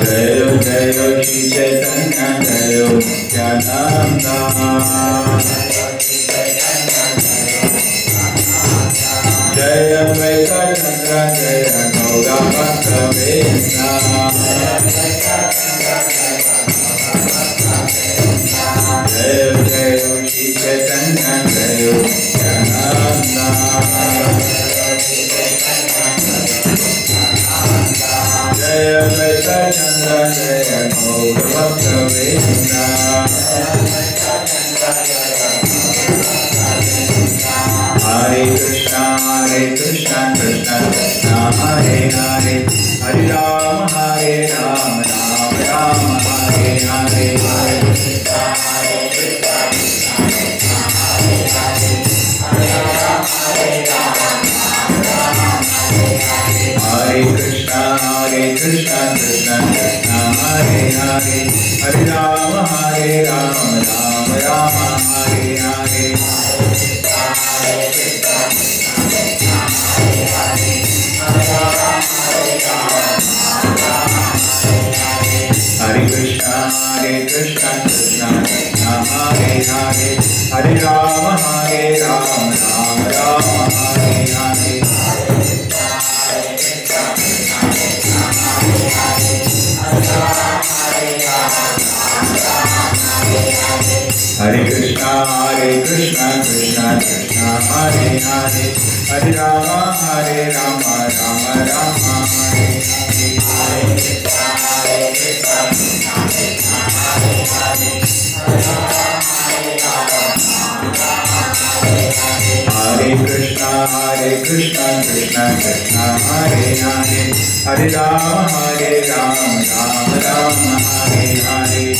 Jayo Jayo Shri Chaitanya Jayo Nityananda. Jaya Advaita Chandra Jaya Gaura Bhakta Vrinda. Jayo Jayo Shri Chaitanya Jayo Nityananda. Jaya Advaita Chandra Jaya Gaura Bhakta Vrinda. Hare Krishna, Krishna Krishna, Hare Hare, Hare Rama, Hare Rama, Rama Rama, Hare Hare, Hare Krishna, Krishna Krishna, Hare Hare, Hare Rama, Hare Rama, Rama Rama, Hare Hare. Hare Krishna, Krishna Krishna, Hare Hare, Hare Rama, Hare Rama, Rama Rama, Hare Hare. Hare Krishna, Krishna Krishna, Hare Hare, Hare Rama, Hare Rama, Rama Rama, Hare Hare. Hare Krishna, Krishna Krishna, Hare Hare, Hare Rama, Hare Rama, Rama Rama, Hare Hare.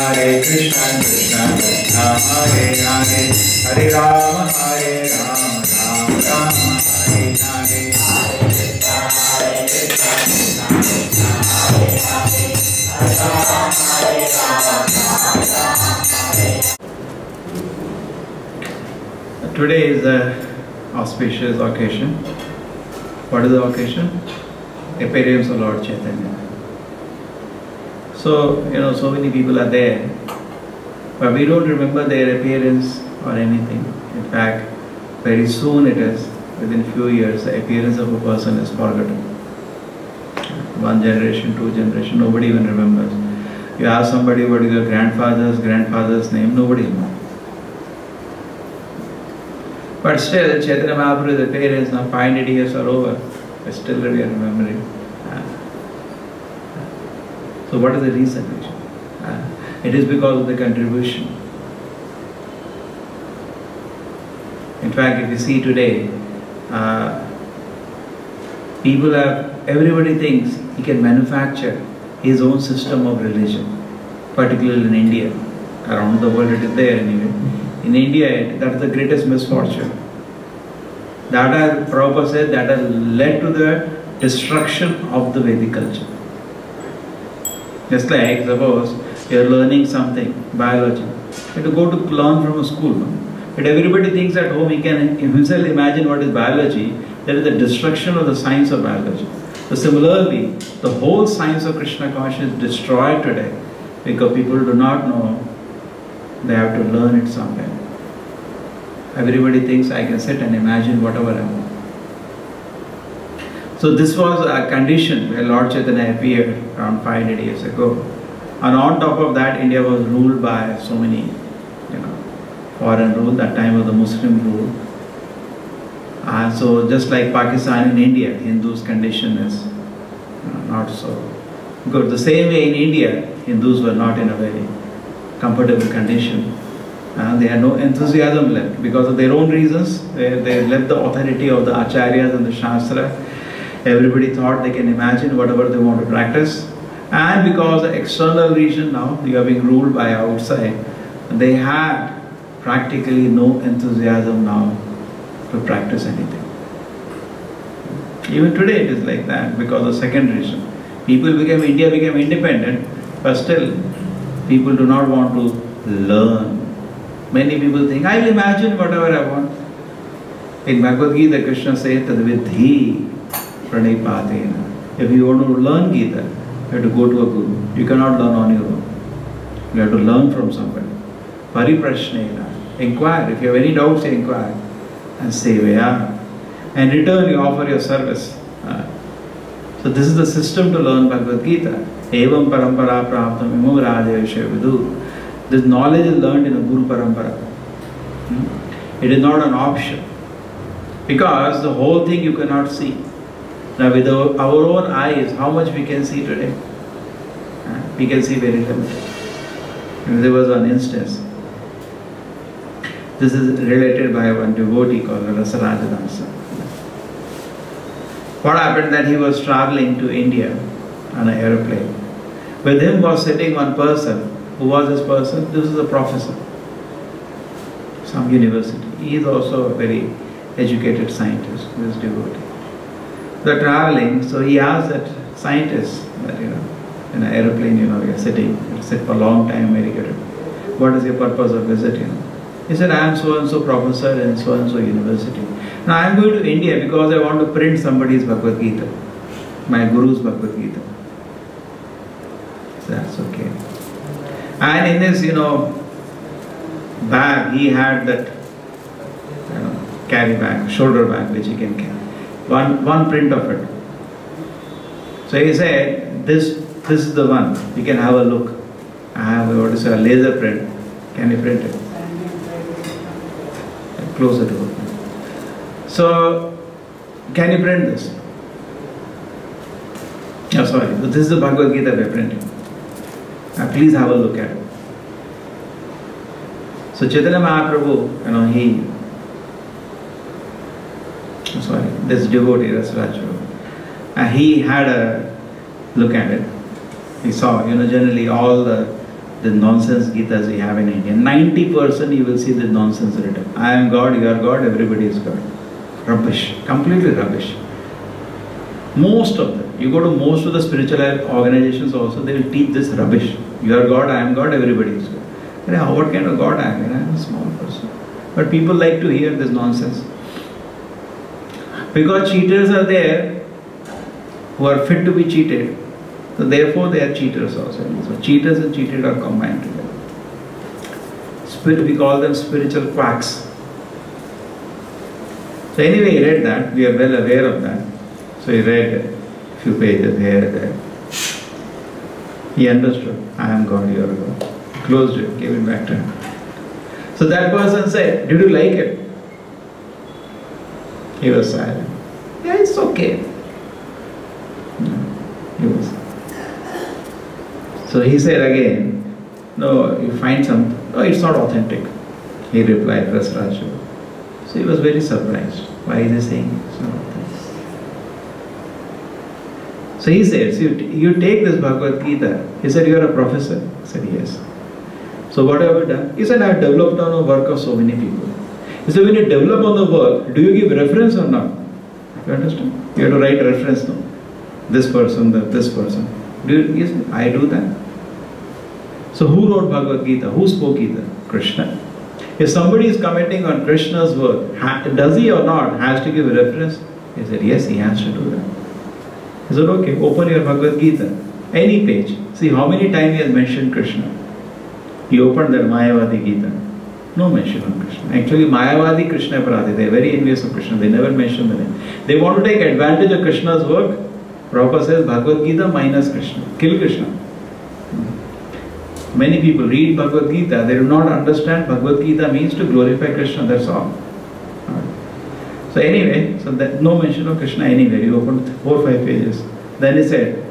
Hare Krishna, Krishna Krishna, Hare Hare, Hare Rama, Hare Rama, Rama Rama, Hare Hare. Today is an auspicious occasion. What is the occasion? Appearance of Lord Chaitanya. So, so many people are there, but we don't remember their appearance or anything. In fact, very soon it is, within few years, the appearance of a person is forgotten. One generation, two generation, nobody even remembers. You ask somebody what is your grandfather's name, nobody knows. But still, Chaitanya Mahaprabhu's appearance, now 500 years are over, but still we are remembering. So what is the reason? It is because of the contribution. In fact, if you see today, everybody thinks he can manufacture his own system of religion, particularly in India. Around the world it is there anyway. In India, that is the greatest misfortune. That has, Prabhupada said, that has led to the destruction of the Vedic culture. Just like, suppose you are learning something, biology. You have to go to learn from a school. No? But everybody thinks at home he can himself imagine what is biology. That is the destruction of the science of biology. So similarly, the whole science of Krishna consciousness is destroyed today because people do not know. They have to learn it somewhere. Everybody thinks I can sit and imagine whatever I want. So this was a condition where Lord Chaitanya appeared around 500 years ago. And on top of that, India was ruled by so many, foreign rule. That time was the Muslim rule. So just like Pakistan and India, Hindus' condition is not so good. The same way in India, Hindus were not in a very comfortable condition. They had no enthusiasm left because of their own reasons. They left the authority of the acharyas and the shastra. Everybody thought they can imagine whatever they want to practice. And because the external region now, you are being ruled by outside, they had practically no enthusiasm now to practice anything. Even today it is like that because of second reason. India became independent, but still people do not want to learn. Many people think, I will imagine whatever I want. In Bhagavad Gita, Krishna says, Tadvidhi pranipatena. If you want to learn Gita, you have to go to a guru. You cannot learn on your own. You have to learn from somebody. Pariprashnena. Inquire. If you have any doubts, you inquire. And sevaya. And in return, you offer your service. So this is the system to learn Bhagavad Gita. Evam parampara praptam imam rajayasya vidu. This knowledge is learned in a guru parampara. It is not an option. Because the whole thing you cannot see. Now with our own eyes, how much we can see today? We can see very little. There was one instance. This is related by one devotee called Rasarajadansa. What happened that he was traveling to India on an aeroplane. With him was sitting one person. Who was this person? This is a professor. Some university. He is also a very educated scientist, this devotee. They're traveling, so he asked that scientist that, in an aeroplane, you are sitting, you sit for a long time, very good. What is your purpose of visit, He said, I am so-and-so professor in so-and-so university. Now I am going to India because I want to print somebody's Bhagavad Gita, my guru's Bhagavad Gita. So that's okay. And in this, bag, he had that carry bag, shoulder bag, which he can carry. One print of it. So he said, this is the one. You can have a look. I have a laser print. Can you print it? Closer to it. So, can you print this? Oh, sorry. This is the Bhagavad Gita we are printing. Please have a look at it. So Chaitanya Mahaprabhu, this devotee, Rasaraju, he had a look at it. He saw, generally all the nonsense Gitas we have in India, 90% you will see the nonsense written. I am God, you are God, everybody is God. Rubbish, completely rubbish. Most of them, you go to most of the spiritual organizations also, they will teach this rubbish. You are God, I am God, everybody is God. What kind of God I am? I am a small person. But people like to hear this nonsense. Because cheaters are there who are fit to be cheated. So therefore they are cheaters also. So cheaters and cheated are combined together. We call them spiritual quacks. So anyway, he read that. We are well aware of that. So he read a few pages here and there. He understood. I am God, you are God. Closed it, gave it back to him. So that person said, did you like it? He was silent. Yeah, it's okay. No, he was. So he said again, no, you find something. No, it's not authentic. He replied, Rasaraju. So he was very surprised. Why is he saying it's not authentic? So he said, so you take this Bhagavad Gita. He said, you are a professor? I said, yes. So what have you done? He said, I have developed on the work of so many people. He said, when you develop on the work, do you give reference or not? You understand? You have to write reference, no? This person, this person. Yes, I do that. So who wrote Bhagavad Gita? Who spoke Gita? Krishna. If somebody is commenting on Krishna's work, does he or not has to give a reference? He said, yes, he has to do that. He said, okay, open your Bhagavad Gita. Any page. See how many times he has mentioned Krishna. He opened that Mayavadi Gita. No mention of Krishna. Actually, Mayavadi Krishna Paradi. They are very envious of Krishna. They never mention the name. They want to take advantage of Krishna's work. Prabhupada says Bhagavad Gita minus Krishna. Kill Krishna. Many people read Bhagavad Gita. They do not understand Bhagavad Gita means to glorify Krishna. That's all. So anyway, so that no mention of Krishna anywhere. You opened 4 or 5 pages. Then he said,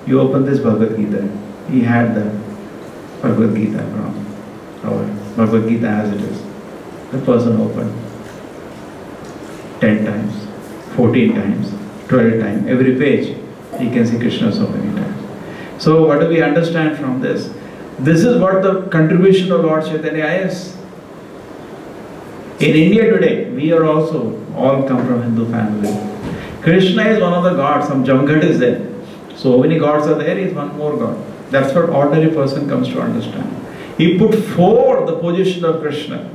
you open this Bhagavad Gita. He had the Bhagavad Gita from our Bhagavad Gita as it is. The person opened 10 times, 14 times, 12 times. Every page you can see Krishna so many times. So what do we understand from this? This is what the contribution of Lord Chaitanya is. In India today, we are also all come from Hindu family. Krishna is one of the gods. Some Jamghat is there. So many gods are there. He is one more god. That's what ordinary person comes to understand. He put forth the position of Krishna.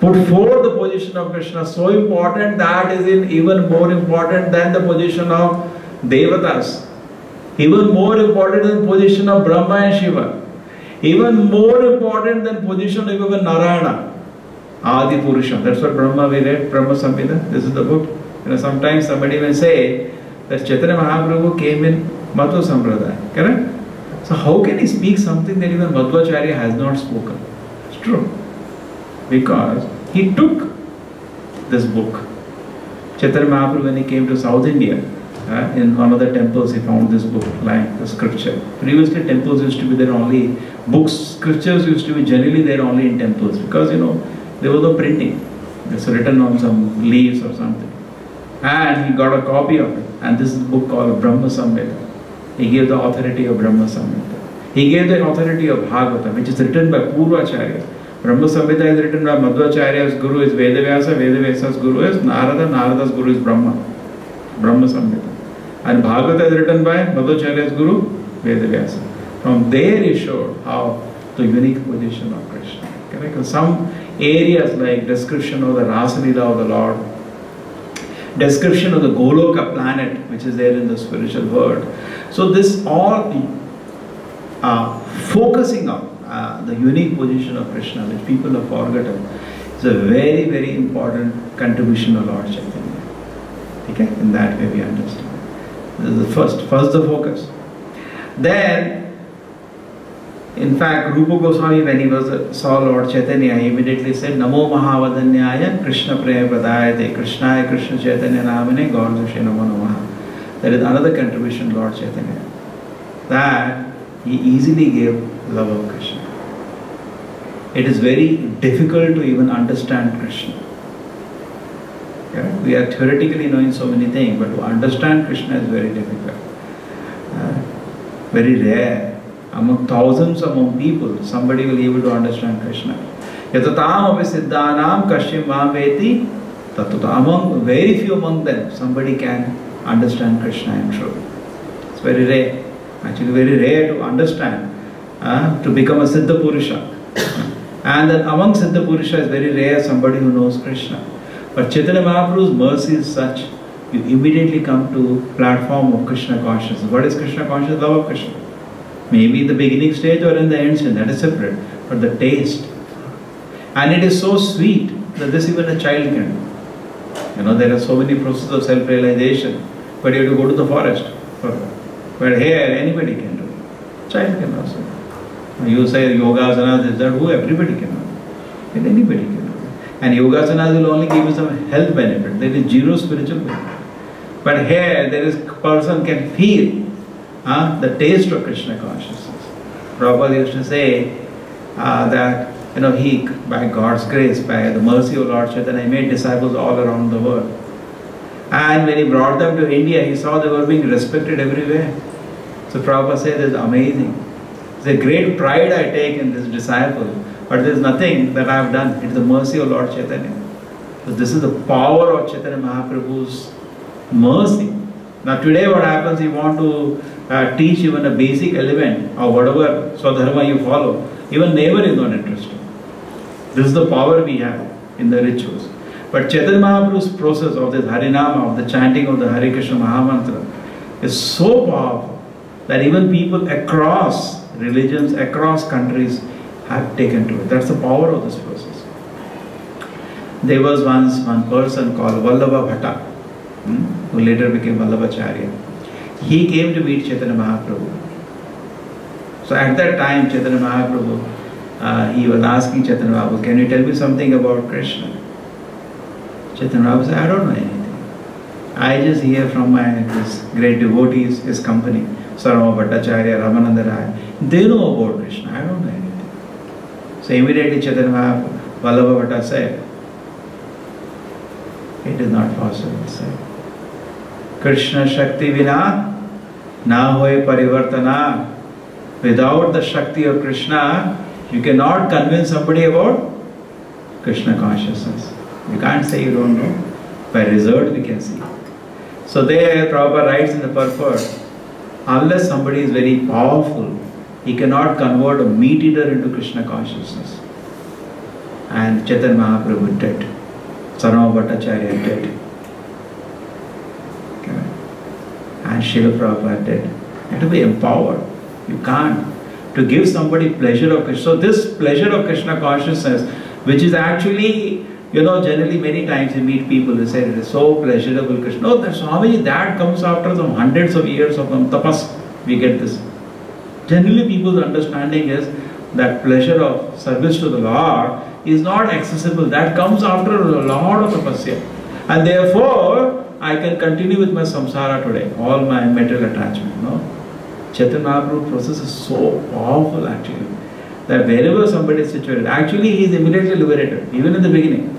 Put forth the position of Krishna, so important that is even more important than the position of Devatas. Even more important than the position of Brahma and Shiva. Even more important than position of even Narayana. Adi Purusha. That's what Brahma we read, Brahma Samhita. This is the book. Sometimes somebody may say that Chaitanya Mahaprabhu came in Madhva Sampradaya. Correct? So how can he speak something that even Madhvacharya has not spoken? It's true. Because he took this book. Chaitanya Mahaprabhu, when he came to South India, in one of the temples he found this book, like the scripture. Previously temples used to be there only, books, scriptures used to be generally there only in temples, because there was no printing. It's written on some leaves or something. And he got a copy of it. And this is a book called Brahma Samhita. He gave the authority of Brahma Samhita. He gave the authority of Bhagavata, which is written by Purvacharya. Brahma Samhita is written by Madhvacharya's guru is Vedavyasa, Vedavyasa's guru is Narada, Narada's guru is Brahma. Brahma Samhita. And Bhagavata is written by Madhvacharya's guru, Vedavyasa. From there he showed how the unique position of Krishna. Correct? Some areas like description of the Rasa Leela of the Lord, description of the Goloka planet, which is there in the spiritual world. So this all focusing on the unique position of Krishna, which people have forgotten, is a very, very important contribution of Lord Chaitanya. Okay? In that way we understand. This is the first the focus. Then, in fact, Rupa Goswami, when he saw Lord Chaitanya, he immediately said, Namo Mahavadanyaya Krishna Praya Pradayate Krishnaya Krishna Chaitanya Namane Gaurdashe Namo Namaha. That is another contribution of Lord Chaitanya. That he easily gave love of Krishna. It is very difficult to even understand Krishna. Yeah? We are theoretically knowing so many things, but to understand Krishna is very difficult. Very rare. Among thousands among people, somebody will be able to understand Krishna. Yatatam api siddhanam kashim vamveti tatuta. Among very few among them, somebody can understand Krishna in truth. It's very rare. Actually very rare to understand, to become a Siddha Purusha. And then among Siddha Purusha is very rare somebody who knows Krishna. But Chaitanya Mahaprabhu's mercy is such, you immediately come to platform of Krishna consciousness. What is Krishna consciousness? Love of Krishna. Maybe in the beginning stage or in the end stage, that is separate. But the taste. And it is so sweet that this even a child can do. There are so many processes of self-realization. But you have to go to the forest for that. But here, anybody can do it. Child can also. You say yogasanas is that, who everybody can do. And anybody can do it. And yogasanas will only give you some health benefit. There is zero spiritual benefit. But here, there is person can feel the taste of Krishna consciousness. Prabhupada used to say that he, by God's grace, by the mercy of Lord Chaitanya, he made disciples all around the world. And when he brought them to India, he saw they were being respected everywhere. So Prabhupada said, it's amazing. It's a great pride I take in this disciple, but there is nothing that I have done. It is the mercy of Lord Chaitanya. So this is the power of Chaitanya Mahaprabhu's mercy. Now today what happens, you want to teach even a basic element or whatever Swadharma you follow, even neighbor is not interested. This is the power we have in the rituals. But Chaitanya Mahaprabhu's process of this Harinama, of the chanting of the Hare Krishna Mahamantra is so powerful that even people across religions, across countries have taken to it. That's the power of this process. There was once one person called Vallabha Bhatta, who later became Vallabhacharya. He came to meet Chaitanya Mahaprabhu. So at that time, Chaitanya Mahaprabhu, he was asking Chaitanya Mahaprabhu, can you tell me something about Krishna? Chaitanya Mahaprabhu said, I don't know anything. I just hear from his great devotees, his company, Sarva Bhattacharya, Ramananda Rai. They know about Krishna. I don't know anything. So immediately Chaitanya Mahaprabhu, Vallabha Bhatta said, it is not possible to say. Krishna Shakti Vina Na Hoye Parivartana. Without the Shakti of Krishna, you cannot convince somebody about Krishna consciousness. You can't say you don't know. By result we can see. So there Prabhupada writes in the purport, unless somebody is very powerful, He cannot convert a meat eater into Krishna consciousness. And Chaitanya Mahaprabhu did. Sarvabhauma Bhattacharya did. Okay. And Srila Prabhupada did. You have to be empowered. You can't. To give somebody pleasure of Krishna. So this pleasure of Krishna consciousness, which is actually, generally many times you meet people who say it is so pleasurable Krishna. No, that's Swami, that comes after some hundreds of years of tapas. We get this. Generally people's understanding is that pleasure of service to the Lord is not accessible. That comes after a lot of tapasya. And therefore, I can continue with my samsara today, all my material attachment. No? Chaitanya Mahaprabhu process is so powerful actually, that wherever somebody is situated, actually he is immediately liberated, even in the beginning.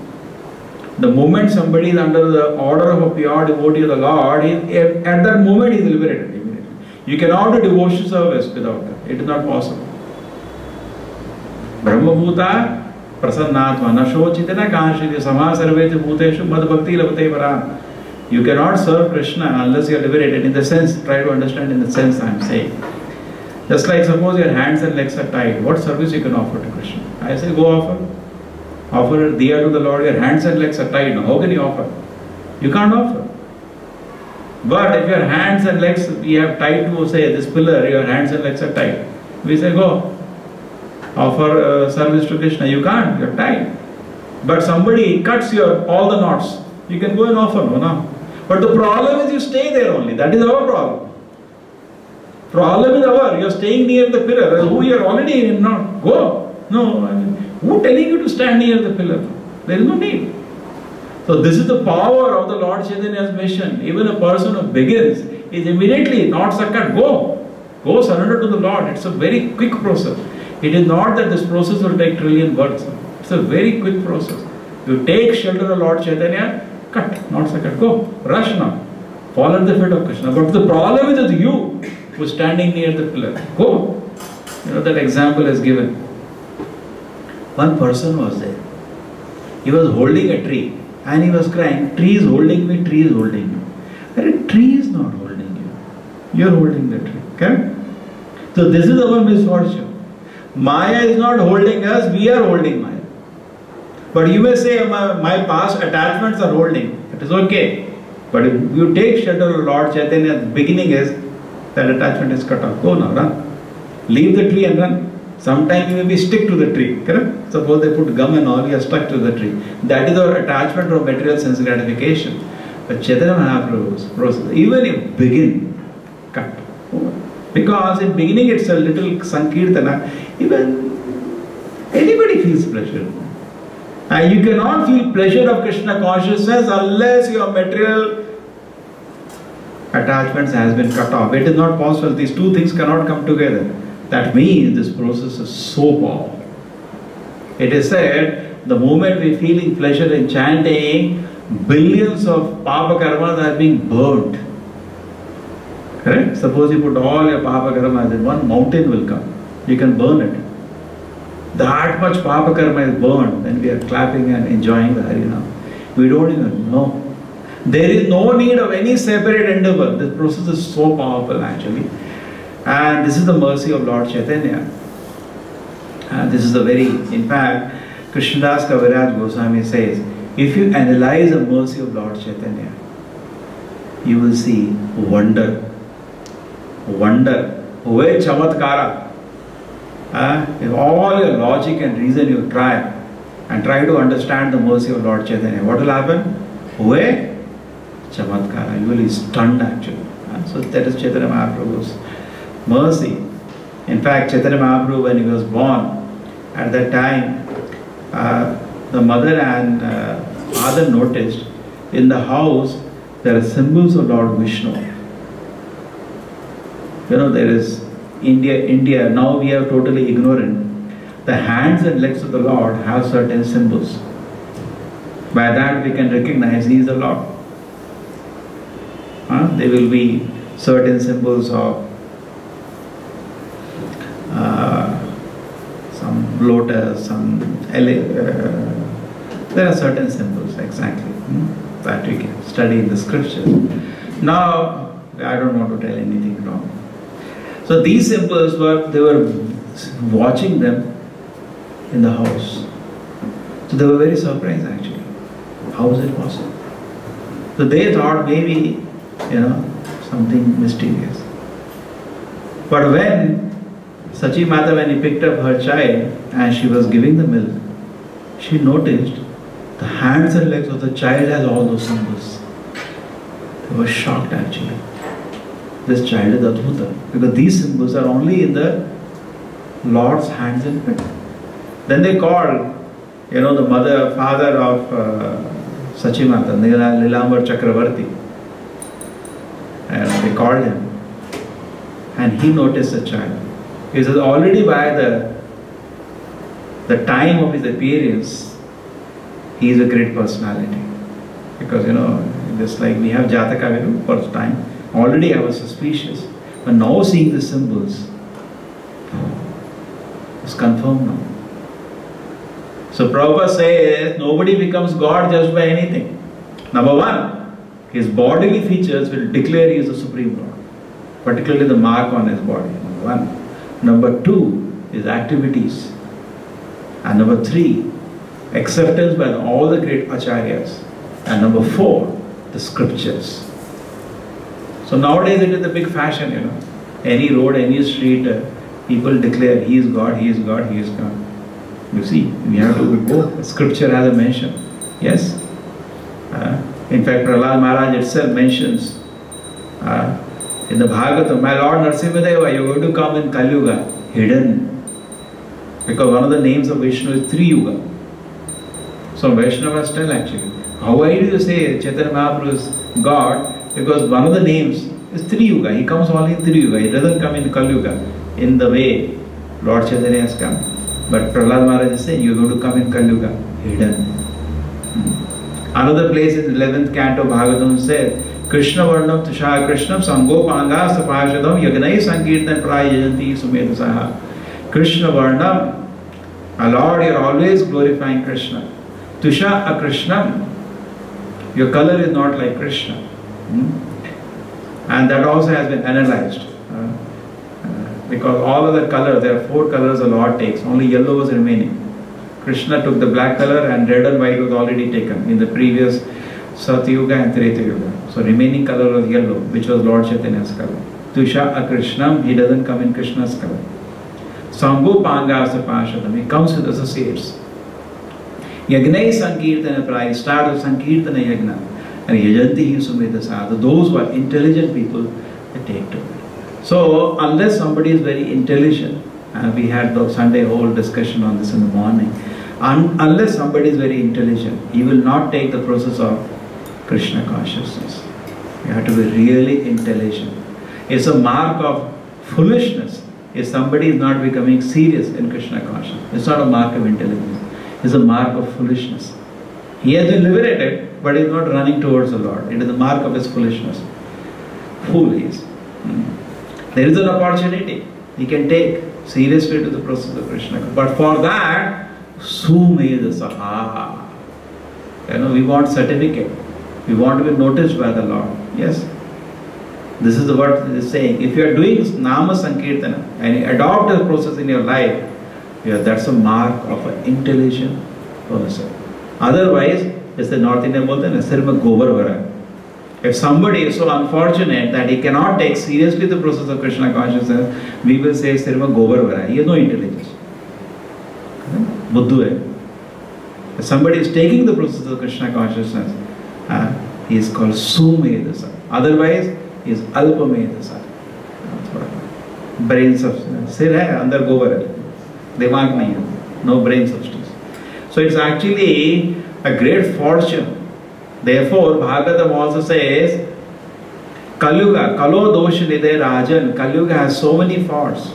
The moment somebody is under the order of a pure devotee of the Lord, at that moment he is liberated immediately. You cannot do devotion service without that. It is not possible. Brahma Bhuta Prasannatma Nasho Chitana Kanshiti Sama Sarveti Bhuteshu Mad Bhakti Labate Varam. You cannot serve Krishna unless you are liberated. In the sense, try to understand in the sense I am saying. Just like suppose your hands and legs are tied, what service you can offer to Krishna? I say go offer. Offer diya to the Lord, your hands and legs are tied. How can you offer? You can't offer. But if your hands and legs, we have tied to say this pillar, your hands and legs are tied. We say go. Offer service to Krishna. You can't, you're tied. But somebody cuts all the knots. You can go and offer, no? But the problem is you stay there only. That is our problem. Problem is you're staying near the pillar. Who you are already in, not go. No, who telling you to stand near the pillar? There is no need. So this is the power of the Lord Chaitanya's mission. Even a person who begins is immediately not sakat, go. Go surrender to the Lord. It's a very quick process. It is not that this process will take trillion births. It's a very quick process. You take shelter of Lord Chaitanya, cut, not sakat, go, rush now. Fall at the feet of Krishna. But the problem is that you who is standing near the pillar, go. That example is given. One person was there. He was holding a tree and he was crying, tree is holding me, tree is holding you. But tree is not holding you. You are holding the tree. Okay? So this is our misfortune. Maya is not holding us, we are holding Maya. But you may say, my past attachments are holding. It is okay. But if you take shelter of Lord Chaitanya, the beginning is, that attachment is cut off. Go now, run. Leave the tree and run. Sometimes you may be stick to the tree. Correct? Suppose they put gum and all, you are stuck to the tree. That is our attachment to material sense gratification. But Chaitanya Mahaprabhu's process, even if begin, cut. Because in beginning it's a little sankirtana, even anybody feels pleasure. And you cannot feel pleasure of Krishna consciousness unless your material attachments has been cut off. It is not possible. These two things cannot come together. That means this process is so powerful. It is said, the moment we are feeling pleasure in chanting, billions of papa karmas are being burnt. Correct? Suppose you put all your papa karmas in one mountain will come. You can burn it. That much papa karma is burned when we are clapping and enjoying the Harinam. We don't even know. There is no need of any separate endeavor. This process is so powerful actually. And this is the mercy of Lord Chaitanya. And this is the very, in fact, Krishnadas Kaviraj Goswami says, if you analyze the mercy of Lord Chaitanya, you will see wonder. Wonder. Uve chamatkara. If all your logic and reason you try to understand the mercy of Lord Chaitanya, what will happen? Uve chamatkara. You will be stunned actually. So that is Chaitanya Mahaprabhu's mercy. In fact, Chaitanya Mahaprabhu, when he was born, at that time, the mother and father noticed in the house there are symbols of Lord Vishnu. There is India, now we are totally ignorant. The hands and legs of the Lord have certain symbols. By that we can recognize He is the Lord. There will be certain symbols of some lotus, there are certain symbols exactly that we can study in the scriptures. Now, I don't want to tell anything wrong. So these symbols they were watching them in the house. So they were very surprised actually. How is it possible? So they thought maybe, something mysterious. But when Sachi Mata, when he picked up her child and she was giving the milk, she noticed the hands and legs of the child has all those symbols. They were shocked actually. This child is Adbhuta, because these symbols are only in the Lord's hands and feet. Then they called, the father of Sachi Mata, Nilambar Chakravarti, and they called him. And he noticed the child. He says already by the time of his appearance, he is a great personality. Because just like we have Jataka for time, already I was suspicious. But now seeing the symbols, it's confirmed now. So Prabhupada says, nobody becomes God just by anything. Number one, his bodily features will declare he is the Supreme Lord. Particularly the mark on his body, number one. Number two, his activities. And number three, acceptance by all the great acharyas. And number four, the scriptures. So nowadays it is a big fashion, Any road, any street, people declare he is God, he is God, he is God. You see, we have to go. Scripture has a mention. Yes. In fact, Prahlad Maharaj itself mentions in the Bhagavatam, my Lord Narasimhadeva, you are going to come in Kali Yuga, hidden. Because one of the names of Vishnu is Tri Yuga. So Vaishnavas tell actually, why do you say Chaitanya Mahaprabhu is God? Because one of the names is Tri Yuga. He comes only in Tri Yuga. He doesn't come in Kali Yuga in the way Lord Chaitanya has come. But Prahlad Maharaj is saying, you are going to come in Kali Yuga, hidden. Another place in the 11th canto Bhagavatam said, Krishna Varnam Tusha Krishnam Sangopanga Sapashadam Yagnai Sankirtan Prayajanti Sumedhasaha. Krishna Varnam, our Lord, you are always glorifying Krishna. Tusha Akrishnam, your color is not like Krishna. And that also has been analyzed. Because all other colors, there are 4 colors the Lord takes, only yellow was remaining. Krishna took the black color and red and white was already taken in the previous Satyuga and Treta Yuga. So remaining color was yellow, which was Lord Chaitanya's color. Tusha Akrishnam, he doesn't come in Krishna's color. Sango Panga Sapashadam, he comes with associates. Yagnai Sankirtana Praya, start of Sankirtana Yagna. And Yajanti Sumedhasaha, those who are intelligent people, they take to it. So unless somebody is very intelligent, and we had the Sunday whole discussion on this in the morning, unless somebody is very intelligent, he will not take the process of Krishna consciousness. You have to be really intelligent. It's a mark of foolishness if somebody is not becoming serious in Krishna consciousness. It's not a mark of intelligence. It's a mark of foolishness. He has been liberated, but he is not running towards the Lord. It is the mark of his foolishness. Fool he is. There is an opportunity. He can take seriously to the process of Krishna. But for that, Sumedhasaha. We want certificate. We want to be noticed by the Lord. Yes. This is what it is saying. If you are doing Nama Sankirtana and you adopt the process in your life, that's a mark of an intelligent person. Otherwise, it's the North Indian bolte na sirma gobar vara. If somebody is so unfortunate that he cannot take seriously the process of Krishna consciousness, we will say sirma gobar vara. He has no intelligence. Buddhu hai. If somebody is taking the process of Krishna consciousness, he is called Sumedhasa. Otherwise, he is Alpamedhasa. Brain substance. Sir hai, andar gobar hai. Dimag nahi hai. No brain substance. So it's actually a great fortune. Therefore, Bhagavatam also says, Kalyuga, Kalo Dosha Nidhe Rajan. Kalyuga has so many faults.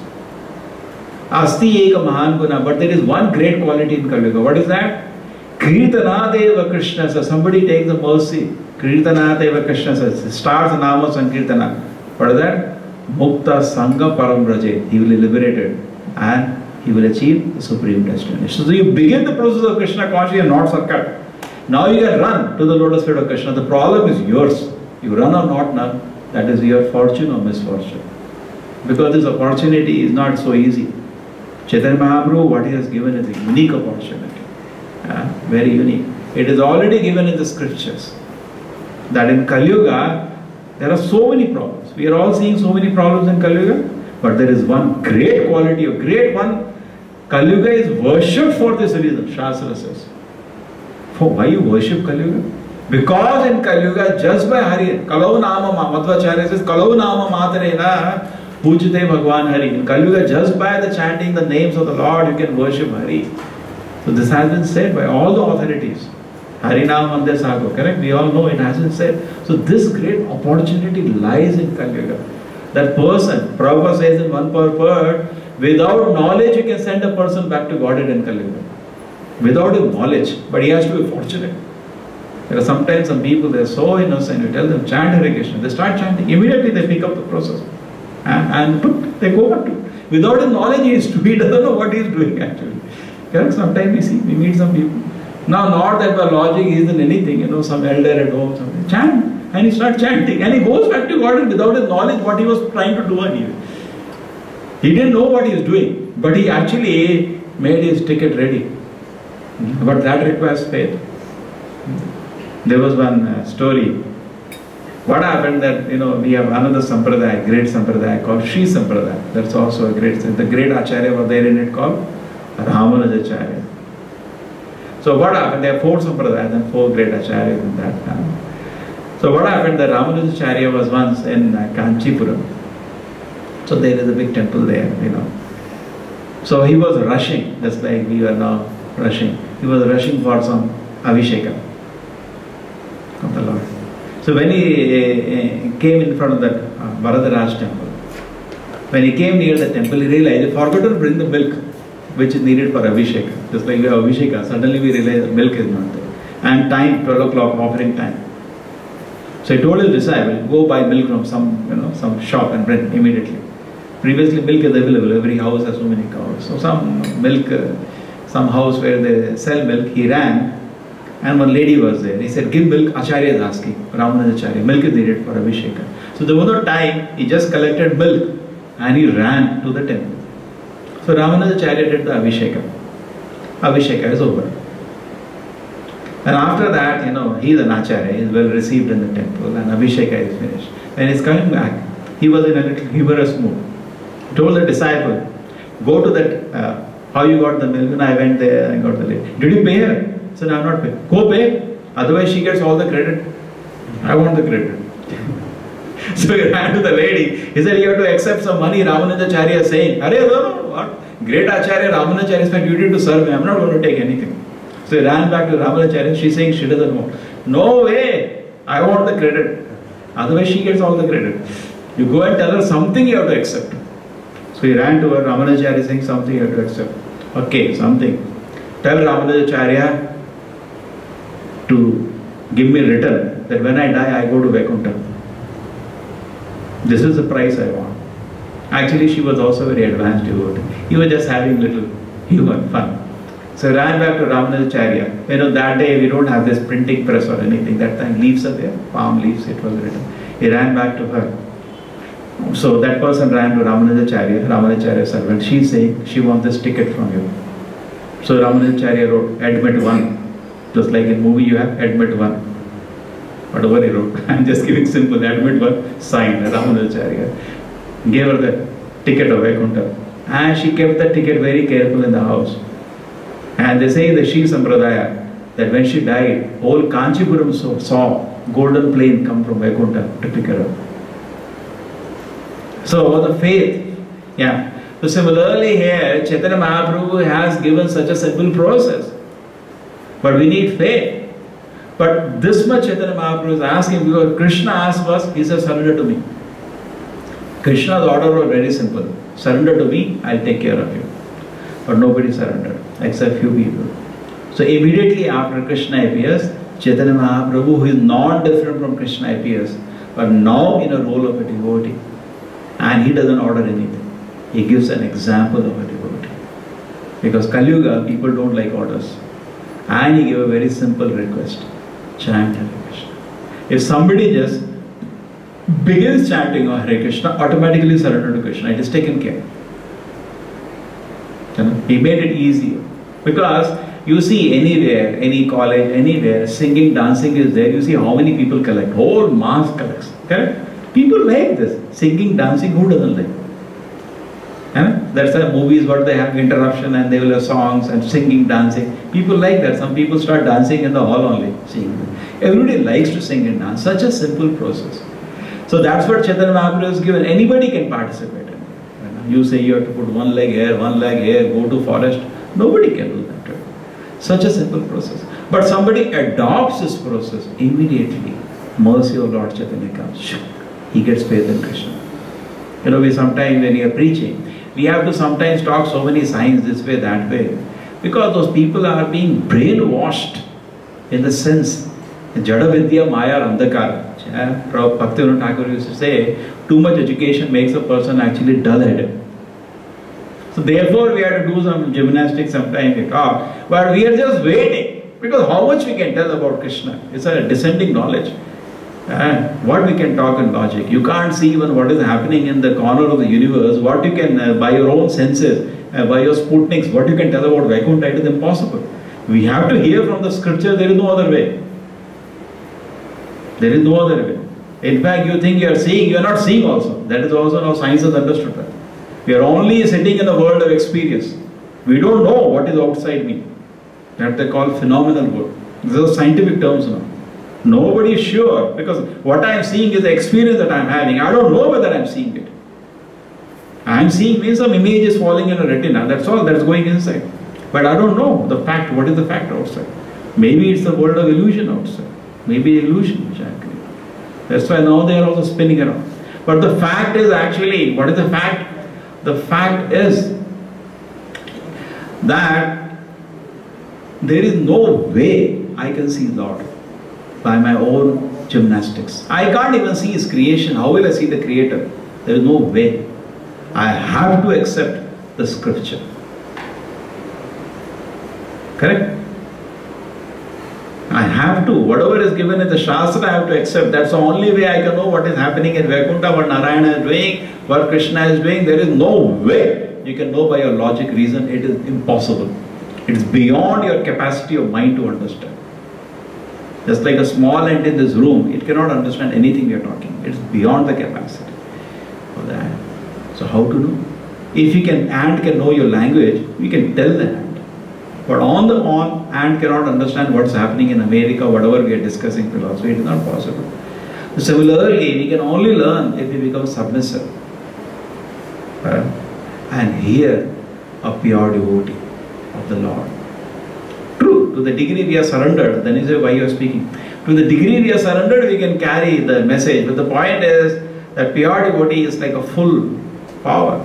Asti Eka Mahan Guna. But there is one great quality in Kalyuga. What is that? Kirtanadeva Krishna. So somebody takes the mercy. Kirtanadeva Krishna says, starts the Nama Sankirtana. What is that? Mukta Sangha Param Braje. He will be liberated and he will achieve the supreme destination. So you begin the process of Krishna consciousness, not shortcut. Now you can run to the lotus feet of Krishna. The problem is yours. You run or not run, that is your fortune or misfortune. Because this opportunity is not so easy. Chaitanya Mahaprabhu, what he has given is a unique opportunity. Very unique. It is already given in the scriptures. That in Kali Yuga, there are so many problems. We are all seeing so many problems in Kali Yuga. But there is one great quality, a great one. Kali Yuga is worshipped for this reason, Shastra says. For why you worship Kali Yuga? Because in Kali Yuga, just by Hari, Kalau Nama, Madhvacharya says, Kalau Nama Matarena, Pujate Bhagwan Hari. In Kali Yuga, just by the chanting the names of the Lord, you can worship Hari. So this has been said by all the authorities. Harinam Mandir Sago, correct? We all know it has been said. So this great opportunity lies in Kali Yuga. That person, Prabhupada says in one purport, without knowledge you can send a person back to Godhead in Kali Yuga. Without his knowledge, but he has to be fortunate. There are sometimes some people, they are so innocent, you tell them chant Hare Krishna, they start chanting, immediately they pick up the process and they go back to it. Without his knowledge he doesn't know what he is doing actually. Correct? Sometimes we meet some people. Now not that by logic he isn't anything, some elder at home, something. Chant. And he starts chanting and he goes back to God without his knowledge what he was trying to do anyway. He didn't know what he was doing, but he actually made his ticket ready. But that requires faith. There was one story. What happened that, we have another sampradaya, great sampradaya called Sri Sampradaya. That's also a great, the great Acharya was there in it called Ramanujacharya. So what happened? There are 4 sampradayas and 4 great acharyas in that time. So what happened? The Ramanujacharya was once in Kanchipuram. So there is a big temple there, So he was rushing, just like we are now rushing. He was rushing for some Abhisheka of the Lord. So when he came in front of that Varadaraj temple, when he came near the temple, he realized he forgot to bring the milk which is needed for Abhisheka. Just like we have Abhisheka, suddenly we realize the milk is not there. And time, 12 o'clock, offering time. So he told his disciple, go buy milk from some shop and bring immediately. Previously milk is available, every house has so many cows. So some milk, some house where they sell milk, he ran and one lady was there. He said, give milk, Acharya is asking, Ramanujacharya, milk is needed for Abhisheka. So there was no time, he just collected milk and he ran to the temple. So Ramanujacharya did the Abhisheka. Abhisheka is over. And after that, he is an Acharya, he is well received in the temple and Abhisheka is finished. When he is coming back, he was in a little humorous mood. He told the disciple, go to that, how you got the milk? And I went there, I got the lady. Did you pay her? He said, I have not paid. Go pay, otherwise she gets all the credit. I want the credit. So he ran to the lady. He said, you have to accept some money. Ramanujacharya is saying, no, what? Great Acharya Ramanujacharya is my duty to serve me. I am not going to take anything. So he ran back to Ramanujacharya. She is saying she doesn't want. No way. I want the credit. Otherwise she gets all the credit. You go and tell her something you have to accept. So he ran to her. Ramanujacharya is saying something you have to accept. Okay, something. Tell Ramanujacharya to give me return that when I die I go to Vaikuntha. This is the price I want. Actually, she was also very advanced devotee. He was just having little humor, fun. So he ran back to Ramanujacharya. That day we don't have this printing press or anything. That time leaves are there, palm leaves, it was written. He ran back to her. So that person ran to Ramanujacharya's servant. She is saying, she wants this ticket from you. So Ramanujacharya wrote, admit 1. Just like in movie you have, admit 1. Whatever he wrote. I am just giving simple, admit 1, signed, Ramanujacharya. Gave her the ticket of Vaikuntha. And she kept the ticket very careful in the house. And they say in the Sri Sampradaya that when she died, whole Kanchipuram saw golden plane come from Vaikuntha to pick her up. So the faith, So similarly here, Chaitanya Mahaprabhu has given such a simple process. But we need faith. But this much Chaitanya Mahaprabhu is asking, because Krishna asked us, he says, surrender to me. Krishna's order was very simple. Surrender to me, I'll take care of you. But nobody surrendered, except few people. So immediately after Krishna appears, Chaitanya Mahaprabhu, who is not different from Krishna, appears, but now in a role of a devotee. And he doesn't order anything. He gives an example of a devotee. Because Kali Yuga, people don't like orders. And he gave a very simple request. Chant Hare Krishna. If somebody just begins chanting of Hare Krishna, automatically surrender to Krishna. It is taken care. He made it easier. Because you see anywhere, any college, anywhere, singing, dancing is there. You see how many people collect. Whole mass collects. Correct? People like this. Singing, dancing, who doesn't like? That's why movies, what they have interruption and they will have songs and singing, dancing. People like that. Some people start dancing in the hall only. Everybody likes to sing and dance. Such a simple process. So that's what Chaitanya Mahaprabhu has given. Anybody can participate in it. You say you have to put one leg here, go to forest. Nobody can do that. Right? Such a simple process. But somebody adopts this process, immediately mercy of Lord Chaitanya comes. He gets faith in Krishna. We sometimes when we are preaching, we have to sometimes talk so many signs this way, that way. Because those people are being brainwashed in the sense, Jada Vidya Maya Andhakara. Bhaktivinoda Thakur used to say, too much education makes a person actually dull-headed. So therefore we have to do some gymnastics sometimes we talk. But we are just waiting. Because how much we can tell about Krishna? It's a descending knowledge. What we can talk in logic. You can't see even what is happening in the corner of the universe. What you can, by your own senses, by your Sputniks, what you can tell about Vaikuntha, it is impossible. We have to hear from the scripture, there is no other way. There is no other way. In fact, you think you are seeing, you are not seeing also. That is also how science has understood that. We are only sitting in a world of experience. We don't know what is outside me. That they call phenomenal world. These are scientific terms now. Nobody is sure, because what I am seeing is the experience that I am having. I don't know whether I am seeing it. I am seeing means some image is falling in a retina. That's all that is going inside. But I don't know the fact. What is the fact outside? Maybe it's the world of illusion outside. Maybe illusion which I am creating. That's why now they are also spinning around. But the fact is actually, what is the fact? The fact is that there is no way I can see Lord by my own gymnastics. I can't even see His creation. How will I see the Creator? There is no way. I have to accept the scripture. Correct? I have to. Whatever is given in the Shastra, I have to accept. That's the only way I can know what is happening in Vaikuntha, what Narayana is doing, what Krishna is doing. There is no way you can know by your logic, reason. It is impossible. It is beyond your capacity of mind to understand. Just like a small ant in this room, it cannot understand anything we are talking. It is beyond the capacity of the ant. So how to know? If ant can know your language, we can tell the ant. But on the ant cannot understand what's happening in America, whatever we are discussing philosophy. It is not possible. Similarly, we can only learn if we become submissive. And hear a pure devotee of the Lord. True, to the degree we are surrendered, then is why you are speaking. To the degree we are surrendered, we can carry the message. But the point is that pure devotee is like a full power.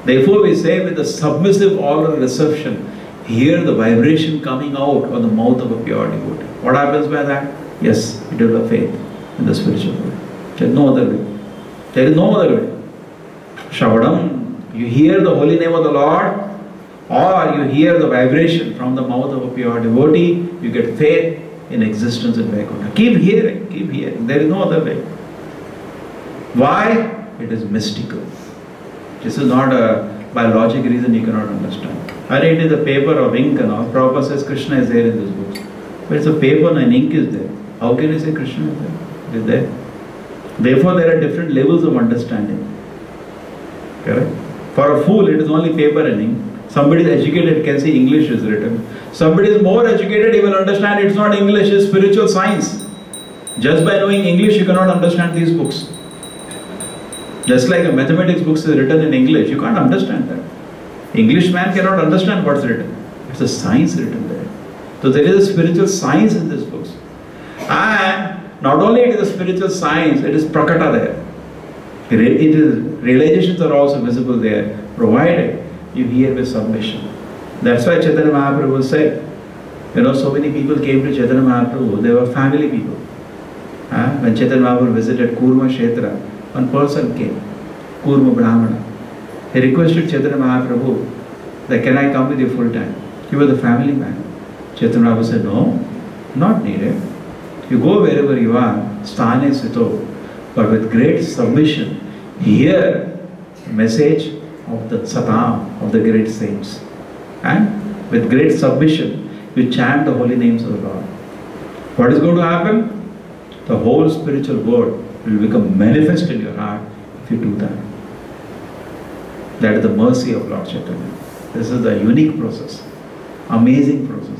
Therefore we say with the submissive oral reception, hear the vibration coming out of the mouth of a pure devotee. What happens by that? Yes, it will have faith in the spiritual world. There is no other way. There is no other way. Shavadam, you hear the holy name of the Lord, or you hear the vibration from the mouth of a pure devotee, you get faith in existence in Vaikuntha. Keep hearing, keep hearing. There is no other way. Why? It is mystical. This is not by logic reason you cannot understand. And it is a paper of ink and all. Prabhupada says Krishna is there in this book. But it's a paper and ink is there. How can you say Krishna is there? It is there. Therefore there are different levels of understanding. Correct? For a fool it is only paper and ink. Somebody is educated can see English is written. Somebody is more educated, he will understand it's not English, it's spiritual science. Just by knowing English you cannot understand these books. Just like a mathematics book is written in English, you can't understand that. English man cannot understand what's written. It's a science written there. So there is a spiritual science in these books. And not only it is a spiritual science, it is prakata there. It is, realizations are also visible there, provided you hear with submission. That's why Chaitanya Mahaprabhu said, so many people came to Chaitanya Mahaprabhu, they were family people. When Chaitanya Mahaprabhu visited Kurma Kshetra, one person came, Kurma Brahmana. He requested Chaitanya Mahaprabhu that can I come with you full time? He was a family man. Chaitanya Mahaprabhu said, no, not needed. You go wherever you are, sthane sito, but with great submission, hear the message of the Satam, of the great saints. And with great submission, you chant the holy names of the Lord. What is going to happen? The whole spiritual world will become manifest in your heart if you do that. That is the mercy of Lord Chaitanya. This is the unique process. Amazing process.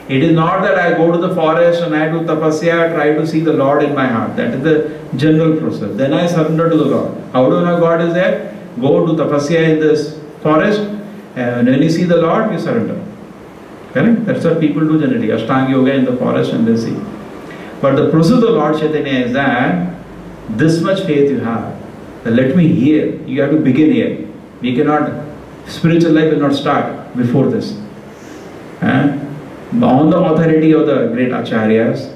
It is not that I go to the forest and I do tapasya, try to see the Lord in my heart. That is the general process. Then I surrender to the Lord. How do you know God is there? Go do tapasya in this forest, and when you see the Lord, you surrender. Correct? That's what people do generally. Ashtanga yoga in the forest and they see. But the process of Lord Chaitanya is that this much faith you have. That let me hear. You have to begin here. We cannot, spiritual life will not start before this. On the authority of the great acharyas,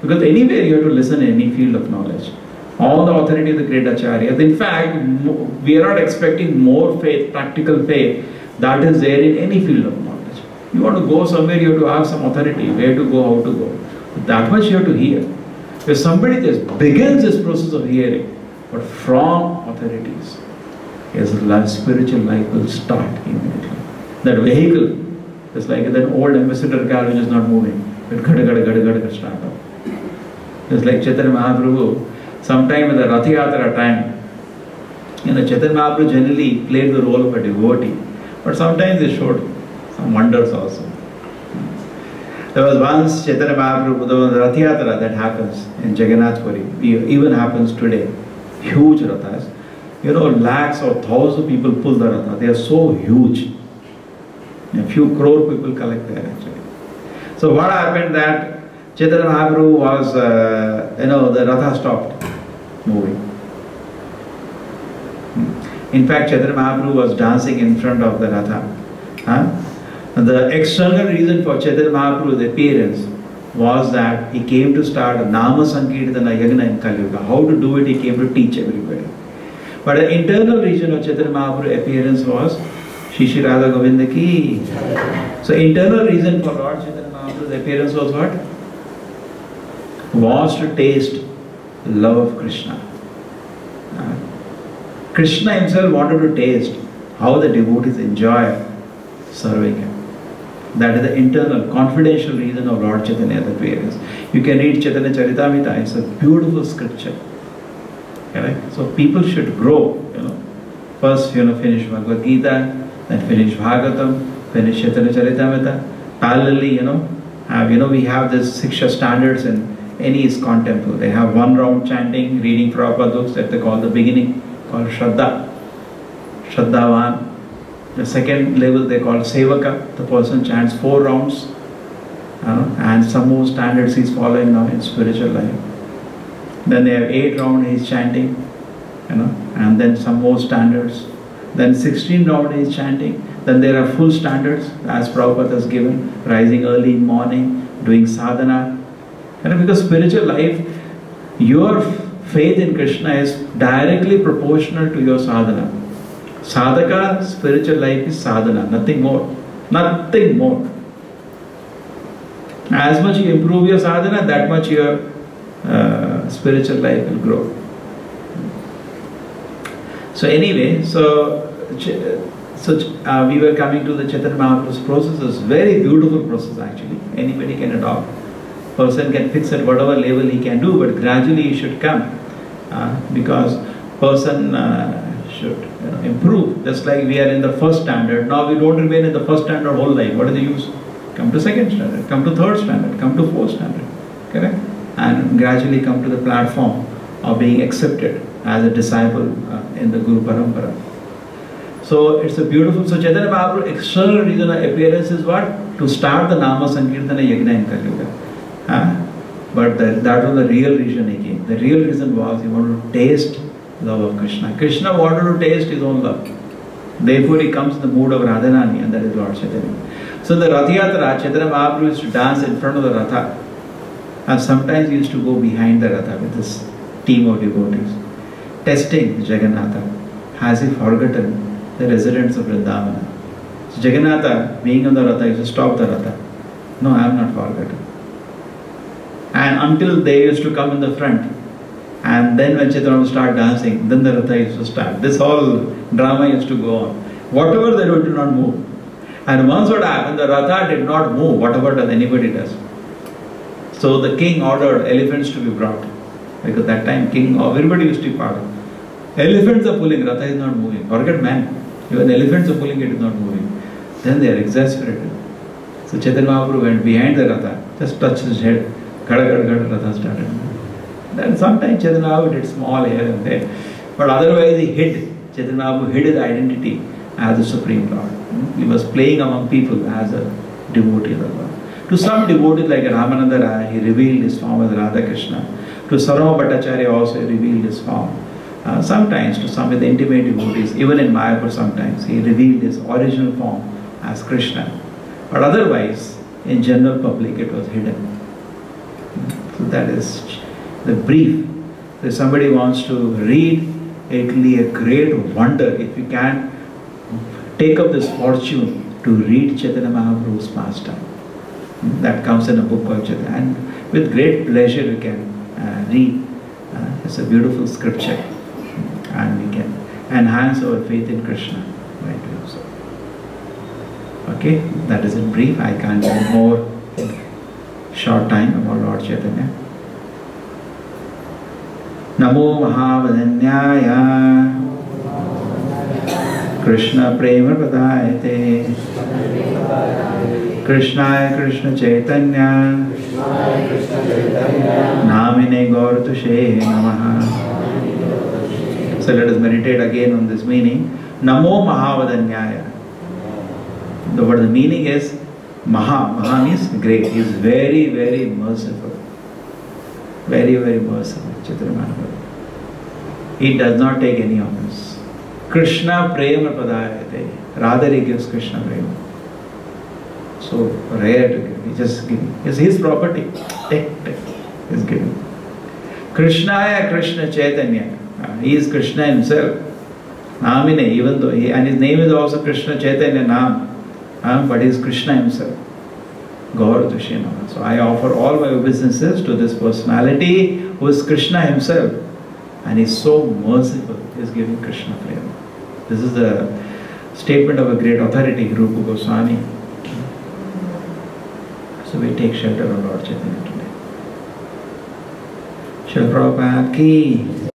because anywhere you have to listen in any field of knowledge. On the authority of the great acharyas. In fact, we are not expecting more faith, practical faith, that is there in any field of knowledge. You want to go somewhere, you have to have some authority, where to go, how to go. That much you have to hear. If somebody just begins this process of hearing, but from authorities, his spiritual life will start immediately. That vehicle is like that old ambassador car which is not moving. It gada start up. It's like Chaitanya Mahaprabhu. Sometime in the Rath Yatra time, Chaitanya Mahaprabhu generally played the role of a devotee, but sometimes they showed some wonders also. There was once Chaitanya Mahaprabhu, there was a Rath Yatra that happens in Jagannath Puri. Even happens today. Huge Rathas. Lakhs or thousands of people pull the Ratha. They are so huge. A few crore people collect there actually. So what happened that Chaitanya Mahaprabhu was, the Ratha stopped moving. In fact, Chaitanya Mahaprabhu was dancing in front of the Ratha. And the external reason for Chaitanya Mahaprabhu's appearance was that he came to start a Nama Sankirtana Yagna in Kali Yuga. How to do it, he came to teach everybody. But the internal reason of Chaitanya Mahaprabhu's appearance was Shri Radha Govinda ki. So internal reason for Lord Chaitanya Mahaprabhu's appearance was what? Was to taste love of Krishna. Krishna himself wanted to taste how the devotees enjoy serving him. That is the internal, confidential reason of Lord Chaitanya's appearance. You can read Chaitanya Charitamrita, it's a beautiful scripture. Correct? So people should grow, First, finish Bhagavad Gita, then finish Bhagavatam, finish Chaitanya Charitamrita. Parallelly, we have this Siksha standards in any ISKCON temple. They have one round chanting, reading Prabhupada books that they call the beginning, called Shraddha. Shraddhavan. The second level they call Sevaka. The person chants 4 rounds. And some more standards he's following now in spiritual life. Then they have 8 rounds he's chanting. And then some more standards. Then 16 rounds he's chanting. Then there are full standards as Prabhupada has given. Rising early in morning, doing sadhana. Because spiritual life, your faith in Krishna is directly proportional to your sadhana. Sadhaka, spiritual life is sadhana, nothing more. Nothing more. As much you improve your sadhana, that much your spiritual life will grow. So anyway, we were coming to the Chaitanya Mahaprabhu's process. It's a very beautiful process actually. Anybody can adopt. Person can fix at whatever level he can do, but gradually he should come. Because person should improve. Just like we are in the first standard. Now we don't remain in the first standard whole life. What is the use? Come to second standard, come to third standard, come to fourth standard. Correct? And gradually come to the platform of being accepted as a disciple in the Guru Parampara. So it's a beautiful, so Chaitanya Mahaprabhu's external reason of appearance is what? To start the Nama Sankirtana Yagna in Kali Yuga. But that was the real reason he came. The real reason was he wanted to taste love of Krishna. Krishna wanted to taste his own love. Therefore he comes in the mood of Radharani, and that is Lord Chaitanya. So the Rath Yatra, Chaitanya Mahaprabhu used to dance in front of the Ratha. And sometimes he used to go behind the Ratha with this team of devotees. Testing Jagannatha. Has he forgotten the residents of Vrindavana? So Jagannatha, being on the Ratha, used to stop the Ratha. No, I have not forgotten. And until they used to come in the front, And then when Chaitanya would start dancing, then the Ratha used to start. This whole drama used to go on. Whatever they do, did not move. And once what happened, the Ratha did not move, whatever does anybody does. So the king ordered elephants to be brought. Because that time king, everybody used to be part of. Elephants are pulling, Ratha is not moving. Forget man. Even elephants are pulling, it is not moving. Then they are exasperated. So Chaitanya Mahaprabhu went behind the Ratha, just touched his head. Gada gada gada, Ratha started. Then sometimes Chaitanya Mahaprabhu did small here and there. But otherwise he hid. Chaitanya Mahaprabhu hid his identity as the Supreme Lord. He was playing among people as a devotee of the Lord. To some devotees like Ramananda Rai, he revealed his form as Radha Krishna. To Sarva Bhattacharya also he revealed his form. Sometimes to some of the intimate devotees, even in Mayapur sometimes, he revealed his original form as Krishna. But otherwise, in general public, it was hidden. So that is the brief. If somebody wants to read, it will be a great wonder if you can take up this fortune to read Chaitanya Mahaprabhu's pastime. That comes in a book called Chaitanya. And with great pleasure we can read. It's a beautiful scripture. And we can enhance our faith in Krishna by doing so. Okay, that is in brief. I can't say more in short time about Lord Chaitanya. Namo Mahavadanyaya Krishna Prema Padayate Krishnaya Krishna Chaitanya Namine Gauratushe Namaha. So let us meditate again on this meaning. Namo Mahavadanyaya. The word, the meaning is Maha. Maha means great. He is very, very merciful. Very, very merciful. Chaitanya Mahaprabhu. He does not take any offense. Krishna Prema Padayate. Rather he gives Krishna Prema. So rare to give. He just gives. It's his property. Take. He's giving. Krishnaya Krishna Chaitanya. He is Krishna himself. Namine, even though and his name is also Krishna Chaitanya Nam. But he is Krishna himself. Gaur Dushinama. So I offer all my obeisances to this personality who is Krishna himself. And he is so merciful. He is giving Krishna flavor. This is the statement of a great authority, Rupa Goswami. So we take shelter of Lord Chaitanya today. Srila Prabhupada ki